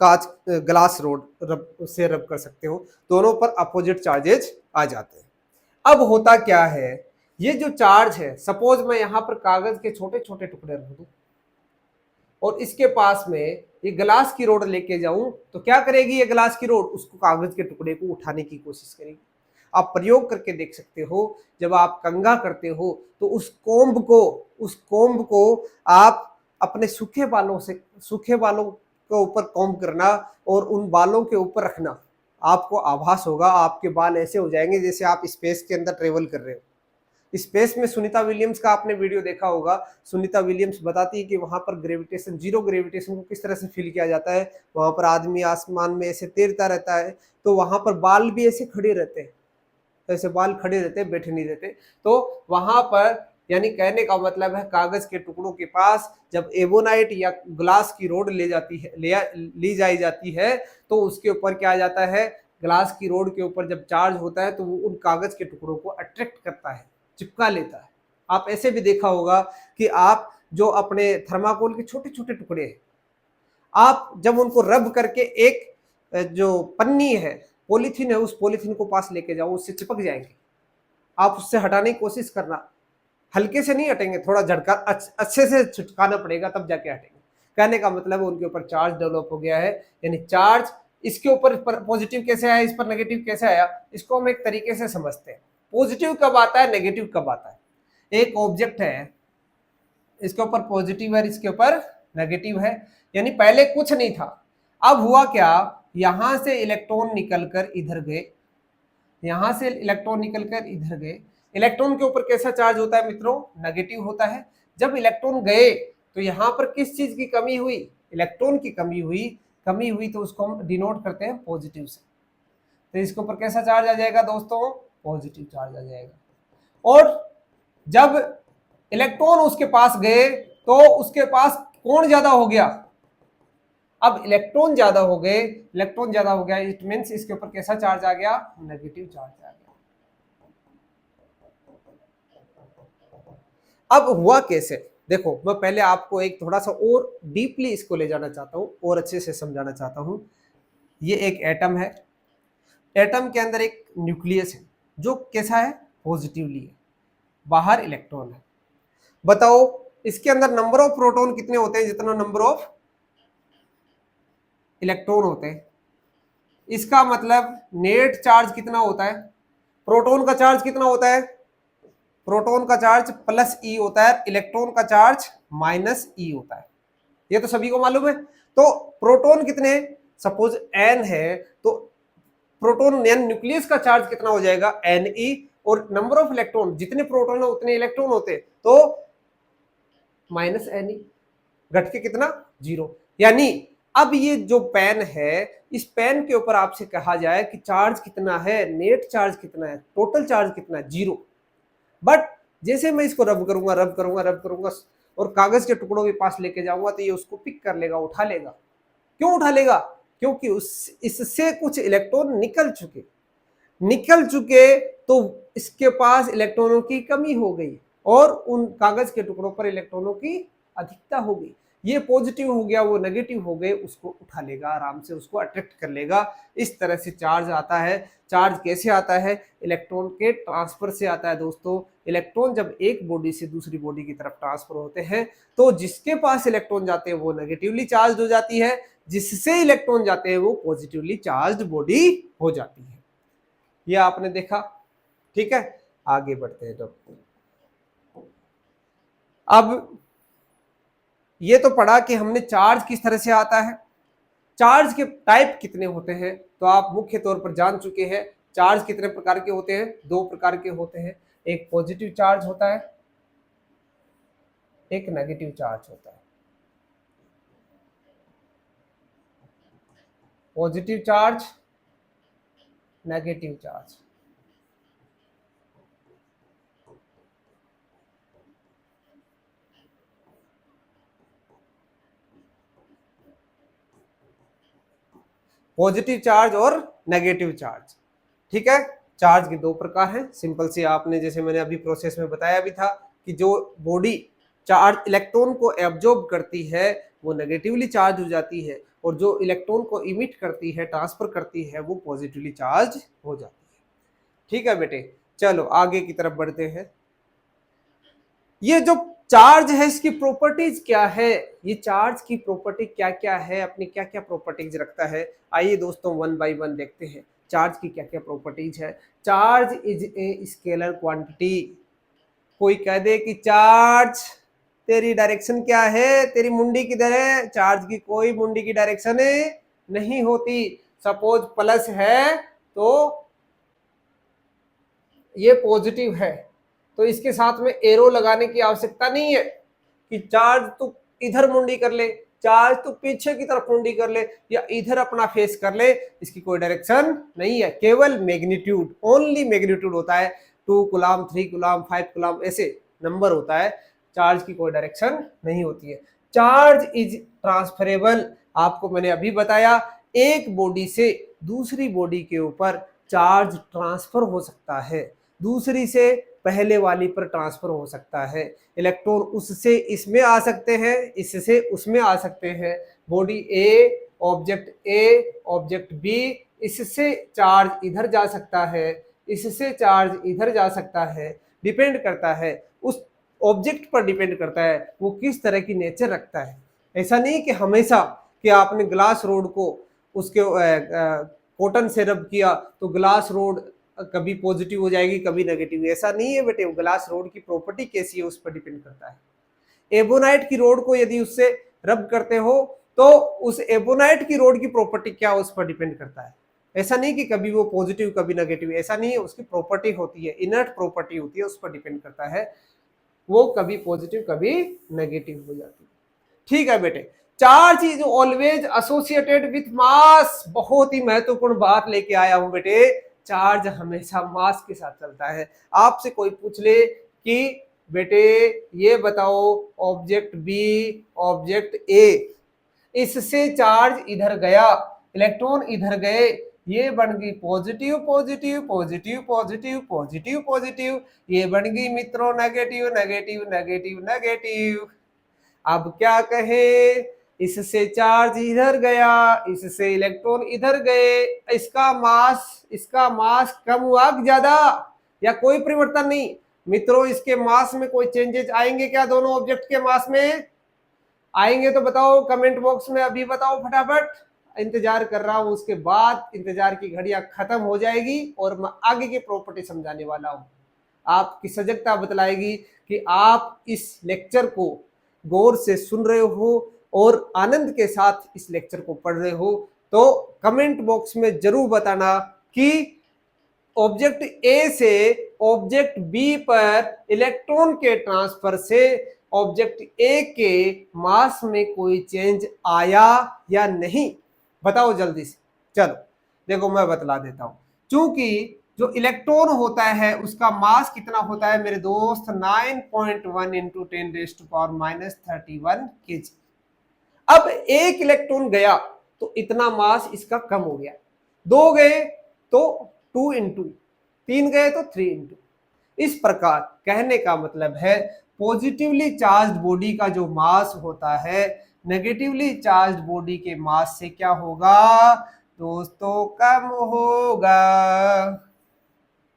कांच ग्लास रोड से रब कर सकते हो, दोनों पर अपोजिट चार्जेज आ जाते हैं। अब होता क्या है, ये जो चार्ज है, सपोज मैं यहां पर कागज के छोटे छोटे टुकड़े रख दूं और इसके पास में ये ग्लास की रोड लेके जाऊं तो क्या करेगी ये ग्लास की रोड, उसको कागज के टुकड़े को उठाने की कोशिश करेगी। आप प्रयोग करके देख सकते हो, जब आप कंघा करते हो तो उस कोम्ब को आप अपने सूखे बालों के ऊपर कॉम्ब करना और उन बालों के ऊपर रखना, आपको आभास होगा आपके बाल ऐसे हो जाएंगे जैसे आप स्पेस के अंदर ट्रेवल कर रहे हो। स्पेस में सुनीता विलियम्स का आपने वीडियो देखा होगा, सुनीता विलियम्स बताती है कि वहां पर ग्रेविटेशन, जीरो ग्रेविटेशन को किस तरह से फील किया जाता है, वहां पर आदमी आसमान में ऐसे तैरता रहता है तो वहां पर बाल भी ऐसे खड़े रहते हैं, ऐसे बाल खड़े रहते हैं, बैठे नहीं रहते। तो वहां पर यानी कहने का मतलब है कागज के टुकड़ों के पास जब एबोनाइट या ग्लास की रोड ली जाई जाती है तो उसके ऊपर क्या आ जाता है, ग्लास की रोड के ऊपर जब चार्ज होता है तो वो उन कागज के टुकड़ों को अट्रैक्ट करता है, चिपका लेता है। आप ऐसे भी देखा होगा कि आप जो अपने थर्माकोल के छोटे छोटे टुकड़े हैं, आप जब उनको रब करके एक जो पन्नी है, पॉलीथीन है, उस पॉलीथीन को पास लेके जाओ, उससे चिपक जाएंगे। आप उससे हटाने की कोशिश करना, हल्के से नहीं हटेंगे, थोड़ा झटका अच्छे से छिटकाना पड़ेगा तब जाके हटेंगे। कहने का मतलब है उनके ऊपर चार्ज डेवलप हो गया है, यानी चार्ज इसके ऊपर पॉजिटिव कैसे आया, इस पर नेगेटिव कैसे आया, इसको हम एक तरीके से समझते हैं। पॉजिटिव कब आता है, नेगेटिव कब आता है। एक ऑब्जेक्ट है, इसके ऊपर पॉजिटिव है, इसके ऊपर नेगेटिव है, यानी पहले कुछ नहीं था, अब हुआ क्या, यहां से इलेक्ट्रॉन निकलकर इधर गए, यहां से इलेक्ट्रॉन निकलकर इधर गए। इलेक्ट्रॉन के ऊपर कैसा चार्ज होता है मित्रों, नेगेटिव होता है। जब इलेक्ट्रॉन गए तो यहां पर किस चीज की कमी हुई, इलेक्ट्रॉन की कमी हुई तो उसको हम डिनोट करते हैं पॉजिटिव से। तो इसके ऊपर कैसा चार्ज आ जाएगा दोस्तों, पॉजिटिव चार्ज आ जाएगा। और जब इलेक्ट्रॉन उसके पास गए तो उसके पास कौन ज्यादा हो गया, अब इलेक्ट्रॉन ज्यादा हो गया, इट मींस इसके ऊपर कैसा चार्ज आ गया, नेगेटिव चार्ज आ गया। अब हुआ कैसे, देखो मैं पहले आपको एक थोड़ा सा और डीपली इसको ले जाना चाहता हूं और अच्छे से समझाना चाहता हूं। ये एक एटम है, एटम के अंदर एक न्यूक्लियस है जो कैसा है, पॉजिटिवली है, बाहर इलेक्ट्रॉन है। बताओ इसके अंदर नंबर ऑफ प्रोटॉन कितने होते हैं, जितना नंबर ऑफ इलेक्ट्रॉन होते हैं। इसका मतलब नेट चार्ज कितना होता है, प्रोटॉन का चार्ज कितना होता है, प्रोटॉन का चार्ज प्लस ई होता है, इलेक्ट्रॉन का चार्ज माइनस ई होता है, ये तो सभी को मालूम है। तो प्रोटॉन कितने, सपोज एन है तो प्रोटॉन यानी न्यूक्लियस का चार्ज कितना हो जाएगा, एन ई, और नंबर ऑफ इलेक्ट्रॉन, जितने प्रोटॉन है उतने इलेक्ट्रॉन होते, तो माइनस एन ई, घट के कितना, 0। यानी अब ये जो पेन है, इस पेन के ऊपर आपसे कहा जाए कि चार्ज कितना है, नेट चार्ज कितना है, टोटल चार्ज कितना है, 0। बट जैसे मैं इसको रब करूंगा रब करूंगा रब करूंगा और कागज के टुकड़ों के पास लेके जाऊंगा तो ये उसको पिक कर लेगा, उठा लेगा। क्यों उठा लेगा? क्योंकि उस इससे कुछ इलेक्ट्रॉन निकल चुके तो इसके पास इलेक्ट्रॉनों की कमी हो गई और उन कागज के टुकड़ों पर इलेक्ट्रॉनों की अधिकता हो गई। ये पॉजिटिव हो गया, वो नेगेटिव हो गए, उसको उठा लेगा, आराम से उसको अट्रैक्ट कर लेगा। इस तरह से चार्ज आता है। चार्ज कैसे आता है? इलेक्ट्रॉन के ट्रांसफर से आता है दोस्तों। इलेक्ट्रॉन जब एक बॉडी से दूसरी बॉडी की तरफ ट्रांसफर होते हैं तो जिसके पास इलेक्ट्रॉन जाते हैं वो नेगेटिवली चार्ज हो जाती है, जिससे इलेक्ट्रॉन जाते हैं वो पॉजिटिवली चार्ज बॉडी हो जाती है। ये आपने देखा, ठीक है। आगे बढ़ते हैं। जब अब ये तो पढ़ा कि हमने चार्ज किस तरह से आता है, चार्ज के टाइप कितने होते हैं तो आप मुख्य तौर पर जान चुके हैं। चार्ज कितने प्रकार के होते हैं? दो प्रकार के होते हैं। एक पॉजिटिव चार्ज होता है, एक नेगेटिव चार्ज होता है। Positive charge, negative charge. Positive charge और नेगेटिव चार्ज, ठीक है। चार्ज के दो प्रकार हैं। सिंपल सी आपने जैसे मैंने अभी प्रोसेस में बताया भी था कि जो बॉडी चार्ज इलेक्ट्रॉन को एब्जॉर्ब करती है वो नेगेटिवली चार्ज हो जाती है और जो इलेक्ट्रॉन को इमिट करती है, ट्रांसफर करती है, वो पॉजिटिवली चार्ज हो जाती है। ठीक है बेटे, चलो आगे की तरफ बढ़ते हैं। ये जो चार्ज है इसकी प्रॉपर्टीज क्या है? ये चार्ज की प्रॉपर्टी क्या क्या है, अपनी क्या क्या प्रॉपर्टीज रखता है? आइए दोस्तों वन बाय वन देखते हैं चार्ज की क्या क्या प्रॉपर्टीज है। Charge is a scalar quantity. कोई कह दे कि चार्ज तेरी डायरेक्शन क्या है, तेरी मुंडी किधर है? चार्ज की कोई मुंडी की डायरेक्शन नहीं होती। सपोज प्लस है तो ये पॉजिटिव है तो इसके साथ में एरो लगाने की आवश्यकता नहीं है कि चार्ज तू इधर मुंडी कर ले, चार्ज तू पीछे की तरफ मुंडी कर ले या इधर अपना फेस कर ले। इसकी कोई डायरेक्शन नहीं है, केवल मैग्नीट्यूड, ओनली मैग्नीट्यूड होता है। 2 कूलम, 3 कूलम, 5 कूलम ऐसे नंबर होता है। चार्ज की कोई डायरेक्शन नहीं होती है। Charge is transferable. आपको मैंने अभी बताया एक बॉडी से दूसरी बॉडी के ऊपर चार्ज ट्रांसफर हो सकता है, दूसरी से पहले वाली पर ट्रांसफर हो सकता है। इलेक्ट्रॉन उससे इसमें आ सकते हैं, इससे उसमें आ सकते हैं। बॉडी ए, ऑब्जेक्ट बी, इससे चार्ज इधर जा सकता है, इससे चार्ज इधर जा सकता है। डिपेंड करता है उस ऑब्जेक्ट पर, डिपेंड करता है वो किस तरह की नेचर रखता है। ऐसा नहीं कि हमेशा कि आपने ग्लास रोड को उसके कॉटन से रब किया तो ग्लास रोड कभी पॉजिटिव हो जाएगी कभी नेगेटिव। ऐसा नहीं है बेटे, ग्लास रोड की प्रॉपर्टी कैसी है उस पर डिपेंड करता है। एबोनाइट की रोड को यदि उससे रब करते हो तो उस एबोनाइट की रोड की प्रॉपर्टी क्या उस पर डिपेंड करता है। ऐसा नहीं कि कभी वो पॉजिटिव कभी नेगेटिव, ऐसा नहीं है। उसकी प्रॉपर्टी होती है, इनर्ट प्रॉपर्टी होती है, उस पर डिपेंड करता है, वो कभी पॉजिटिव कभी नेगेटिव हो जाती है। ठीक है बेटे, charge is always associated with mass. बहुत ही महत्वपूर्ण बात लेके आया हूं बेटे, चार्ज हमेशा मास के साथ चलता है। आपसे कोई पूछ ले कि बेटे ये बताओ ऑब्जेक्ट बी, ऑब्जेक्ट ए, इससे चार्ज इधर गया, इलेक्ट्रॉन इधर गए, ये बन गई positive positive positive positive positive positive, ये बन गई मित्रों नेगेटिव नेगेटिव नेगेटिव नेगेटिव। अब क्या कहे, इससे चार्ज इधर गया, इससे इलेक्ट्रॉन इधर गए, इसका मास कम हुआ ज्यादा या कोई परिवर्तन नहीं? मित्रों इसके मास में कोई चेंजेस आएंगे क्या? दोनों ऑब्जेक्ट के मास में आएंगे तो बताओ कमेंट बॉक्स में, अभी बताओ फटाफट। इंतजार कर रहा हूं, उसके बाद इंतजार की घड़ियां खत्म हो जाएगी और मैं आगे की प्रॉपर्टी समझाने वाला हूं। आपकी सजगता बतलाएगी कि आप इस लेक्चर को गौर से सुन रहे हो और आनंद के साथ इस लेक्चर को पढ़ रहे हो। तो कमेंट बॉक्स में जरूर बताना कि ऑब्जेक्ट ए से ऑब्जेक्ट बी पर इलेक्ट्रॉन के ट्रांसफर से ऑब्जेक्ट ए के मास में कोई चेंज आया या नहीं। बताओ जल्दी से। चलो देखो मैं बतला देता हूं। चूंकि जो इलेक्ट्रॉन होता है उसका मास कितना होता है मेरे दोस्त, 9.1 इंटू 10⁻31 kg। अब एक इलेक्ट्रॉन गया तो इतना मास इसका कम हो गया, दो गए तो 2 इंटू, तीन गए तो 3 इंटू। इस प्रकार कहने का मतलब है पॉजिटिवली चार्ज्ड बॉडी का जो मास होता है नेगेटिवली चार्ज्ड बॉडी के मास से क्या होगा दोस्तों, कम होगा।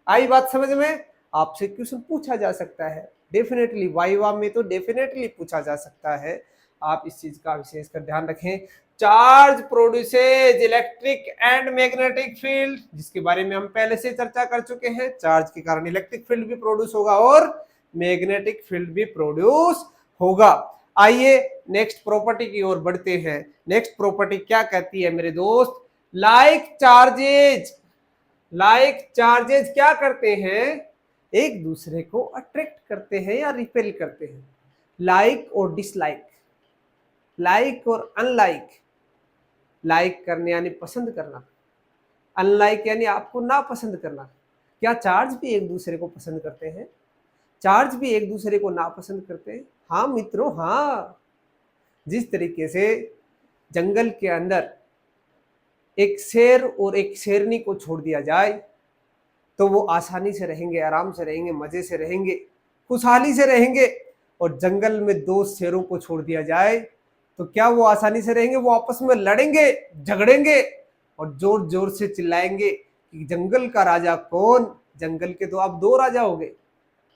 आई बात समझ में? आपसे क्वेश्चन पूछा जा सकता है डेफिनेटली, वाइवा में तो डेफिनेटली पूछा जा सकता है। आप इस चीज का विशेष कर ध्यान रखें। Charge produces electric and magnetic field, जिसके बारे में हम पहले से चर्चा कर चुके हैं। चार्ज के कारण इलेक्ट्रिक फील्ड भी प्रोड्यूस होगा और मैग्नेटिक फील्ड भी प्रोड्यूस होगा। आइए नेक्स्ट प्रॉपर्टी की ओर बढ़ते हैं। नेक्स्ट प्रॉपर्टी क्या कहती है मेरे दोस्त, लाइक चार्जेज क्या करते हैं, एक दूसरे को अट्रैक्ट करते हैं या रिपेल करते हैं। लाइक और डिसलाइक, लाइक और अनलाइक, लाइक करने यानी पसंद करना, अनलाइक यानी आपको ना पसंद करना। क्या चार्ज भी एक दूसरे को पसंद करते हैं? चार्ज भी एक दूसरे को नापसंद करते हैं? हाँ मित्रों, हाँ। जिस तरीके से जंगल के अंदर एक शेर और एक शेरनी को छोड़ दिया जाए तो वो आसानी से रहेंगे, आराम से रहेंगे, मजे से रहेंगे, खुशहाली से रहेंगे। और जंगल में दो शेरों को छोड़ दिया जाए तो क्या वो आसानी से रहेंगे? वो आपस में लड़ेंगे, झगड़ेंगे और जोर जोर से चिल्लाएंगे कि जंगल का राजा कौन। जंगल के तो अब दो राजा हो गए,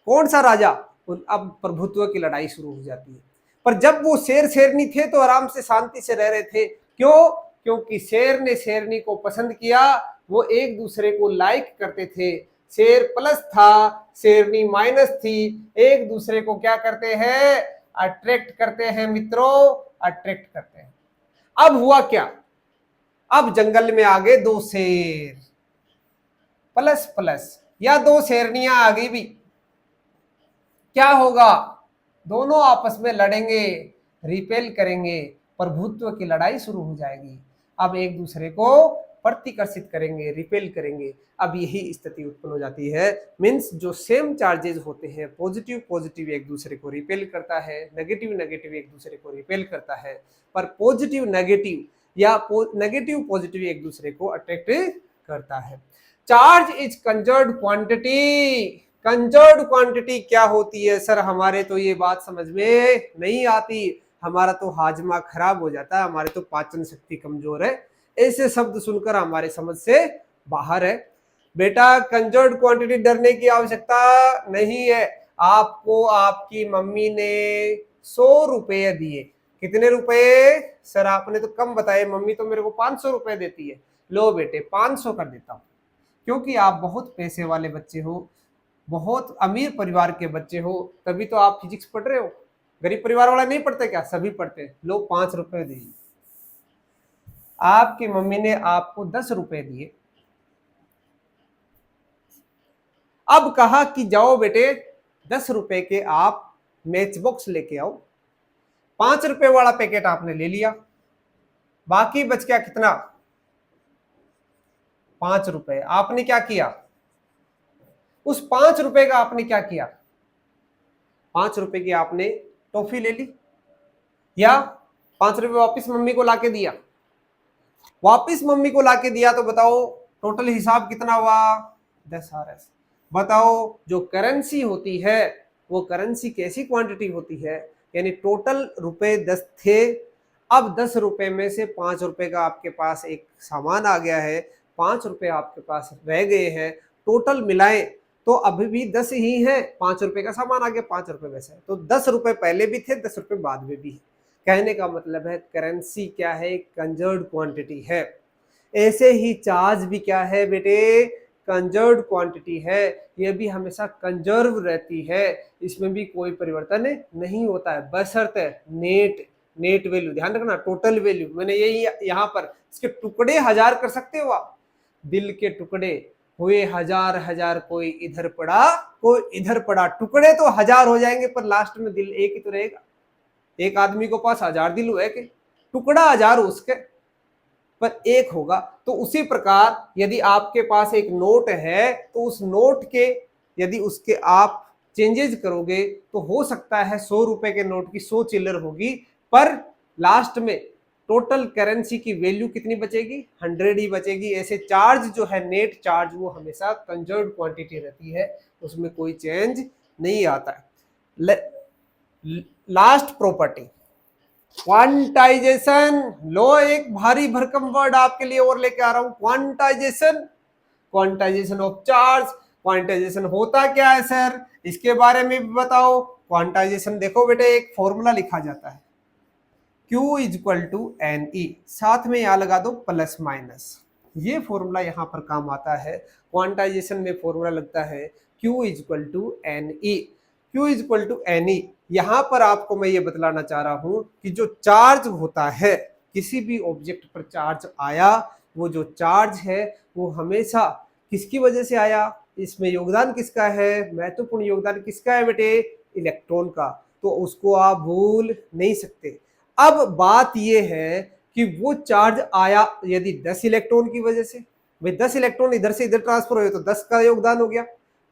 कौन सा राजा? अब प्रभुत्व की लड़ाई शुरू हो जाती है। पर जब वो शेर शेरनी थे तो आराम से शांति से रह रहे थे। क्यों? क्योंकि शेर ने शेरनी को पसंद किया, वो एक दूसरे को लाइक करते थे। शेर प्लस था, शेरनी माइनस थी, एक दूसरे को क्या करते हैं, अट्रैक्ट करते हैं मित्रों, अट्रैक्ट करते हैं। अब हुआ क्या, अब जंगल में आ गए दो शेर प्लस प्लस, या दो शेरनियां आ गई भी, क्या होगा, दोनों आपस में लड़ेंगे, रिपेल करेंगे, प्रभुत्व की लड़ाई शुरू हो जाएगी। अब एक दूसरे को प्रतिकर्षित करेंगे, रिपेल करेंगे। अब यही स्थिति उत्पन्न हो जाती है। मीन्स जो सेम चार्जेस होते हैं, पॉजिटिव पॉजिटिव एक दूसरे को रिपेल करता है, नेगेटिव नेगेटिव एक दूसरे को रिपेल करता है। पर पॉजिटिव नेगेटिव या नेगेटिव पॉजिटिव एक दूसरे को अट्रैक्ट करता है। Charge is conserved quantity. Conserved quantity क्या होती है सर? हमारे तो ये बात समझ में नहीं आती, हमारा तो हाजमा खराब हो जाता है, हमारे तो पाचन शक्ति कमजोर है। ऐसे शब्द सुनकर हमारे समझ से बाहर है। बेटा कंजर्व्ड क्वांटिटी डरने की आवश्यकता नहीं है। आपको आपकी मम्मी ने 100 रुपये दिए। कितने रुपए सर? आपने तो कम बताए, मम्मी तो मेरे को 500 रुपए देती है। लो बेटे 500 कर देता हूं, क्योंकि आप बहुत पैसे वाले बच्चे हो, बहुत अमीर परिवार के बच्चे हो, तभी तो आप फिजिक्स पढ़ रहे हो। गरीब परिवार वाला नहीं पढ़ते क्या? सभी पढ़ते हैं। लो 5 रुपए दीजिए। आपकी मम्मी ने आपको 10 रुपए दिए। अब कहा कि जाओ बेटे 10 रुपए के आप मैच बॉक्स लेके आओ। 5 रुपए वाला पैकेट आपने ले लिया, बाकी बच गया कितना? 5 रुपए। आपने क्या किया, उस 5 रुपए का आपने क्या किया? 5 रुपए की आपने टॉफी ले ली, या 5 रुपए वापिस मम्मी को लाके दिया। वापिस मम्मी को लाके दिया तो बताओ टोटल हिसाब कितना हुआ? 10 RS। बताओ जो करेंसी होती है वो करेंसी कैसी क्वांटिटी होती है? यानी टोटल रुपए 10 थे, अब 10 रुपए में से 5 रुपए का आपके पास एक सामान आ गया है, 5 रुपए आपके पास रह गए हैं। टोटल मिलाएं तो अभी भी 10 ही है, 5 रुपए का सामान आ गया, 5 रुपए वैसे है। तो 10 रुपए पहले भी थे, 10 रुपए बाद में भी है। कहने का मतलब है करेंसी क्या है? कंजर्व्ड क्वांटिटी है। ऐसे ही चार्ज भी क्या है बेटे? कंजर्व्ड क्वांटिटी है। यह भी हमेशा कंजर्व रहती है, इसमें भी कोई परिवर्तन नहीं होता है, बशर्ते नेट वैल्यू, ध्यान रखना, टोटल वैल्यू। मैंने यही यहाँ पर इसके टुकड़े 1000 कर सकते हो आप। दिल के टुकड़े हुए हजार हजार, कोई इधर पड़ा कोई इधर पड़ा, टुकड़े तो 1000 हो जाएंगे पर लास्ट में दिल एक ही तो रहेगा। एक आदमी को पास 1000 दिल हुए कि टुकड़ा 1000 उसके, पर एक होगा। तो उसी प्रकार यदि आपके पास एक नोट है तो उस नोट के यदि उसके आप चेंजेज करोगे तो हो सकता है 100 रुपए के नोट की 100 चिल्लर होगी, पर लास्ट में टोटल करेंसी की वैल्यू कितनी बचेगी, 100 ही बचेगी। ऐसे चार्ज जो है नेट चार्ज वो हमेशा कंजर्व्ड क्वांटिटी रहती है, उसमें कोई चेंज नहीं आता है। Last property quantization. लो एक भारी भरकम वर्ड आपके लिए और लेके आ रहा हूं, quantization. Quantization of charge. Quantization होता क्या है सर, इसके बारे में भी बताओ। क्वांटाइजेशन देखो बेटे, एक फॉर्मूला लिखा जाता है Q equal to n e, साथ में यहां लगा दो प्लस माइनस। ये फॉर्मूला यहां पर काम आता है। क्वांटाइजेशन में फॉर्मूला लगता है Q equal to n e. Q equal to n e. यहां पर आपको मैं ये बतलाना चाह रहा हूं कि जो चार्ज होता है, किसी भी ऑब्जेक्ट पर चार्ज आया, वो जो चार्ज है वो हमेशा किसकी वजह से आया, इसमें योगदान किसका है, महत्वपूर्ण योगदान किसका है बेटे, इलेक्ट्रॉन का। तो उसको आप भूल नहीं सकते। अब बात यह है कि वो चार्ज आया यदि 10 इलेक्ट्रॉन की वजह से, भाई 10 इलेक्ट्रॉन इधर से इधर ट्रांसफर हुए तो 10 का योगदान हो गया,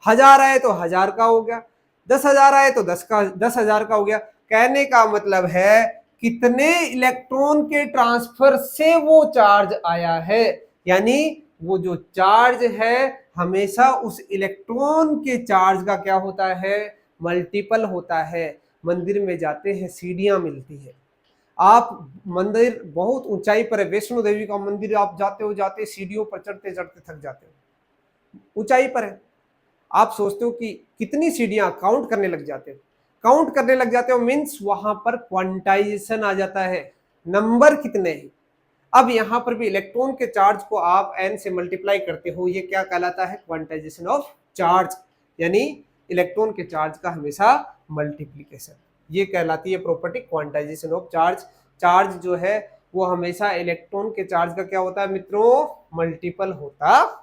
1000 आए तो 1000 का हो गया, 10,000 आए तो 10,000 का हो गया। कहने का मतलब है कितने इलेक्ट्रॉन के ट्रांसफर से वो चार्ज आया है, यानी वो जो चार्ज है हमेशा उस इलेक्ट्रॉन के चार्ज का क्या होता है, मल्टीपल होता है। मंदिर में जाते हैं सीढ़ियां मिलती है, आप मंदिर बहुत ऊंचाई पर है, वैष्णो देवी का मंदिर, आप जाते सीढ़ियों पर चढ़ते चढ़ते थक जाते हो, ऊंचाई पर है। आप सोचते हो कि कितनी सीढ़ियां, काउंट करने लग जाते हो। काउंट करने लग जाते हो मीन्स वहां पर क्वांटाइजेशन आ जाता है, नंबर कितने हैं। अब यहां पर भी इलेक्ट्रॉन के चार्ज को आप n से मल्टीप्लाई करते हो, ये क्या कहलाता है, क्वांटाइजेशन ऑफ चार्ज, यानी इलेक्ट्रॉन के चार्ज का हमेशा मल्टीप्लीकेशन। ये कहलाती है property quantization of charge. Charge जो है वो हमेशा इलेक्ट्रॉन के चार्ज का क्या होता है मित्रों, मल्टीपल होता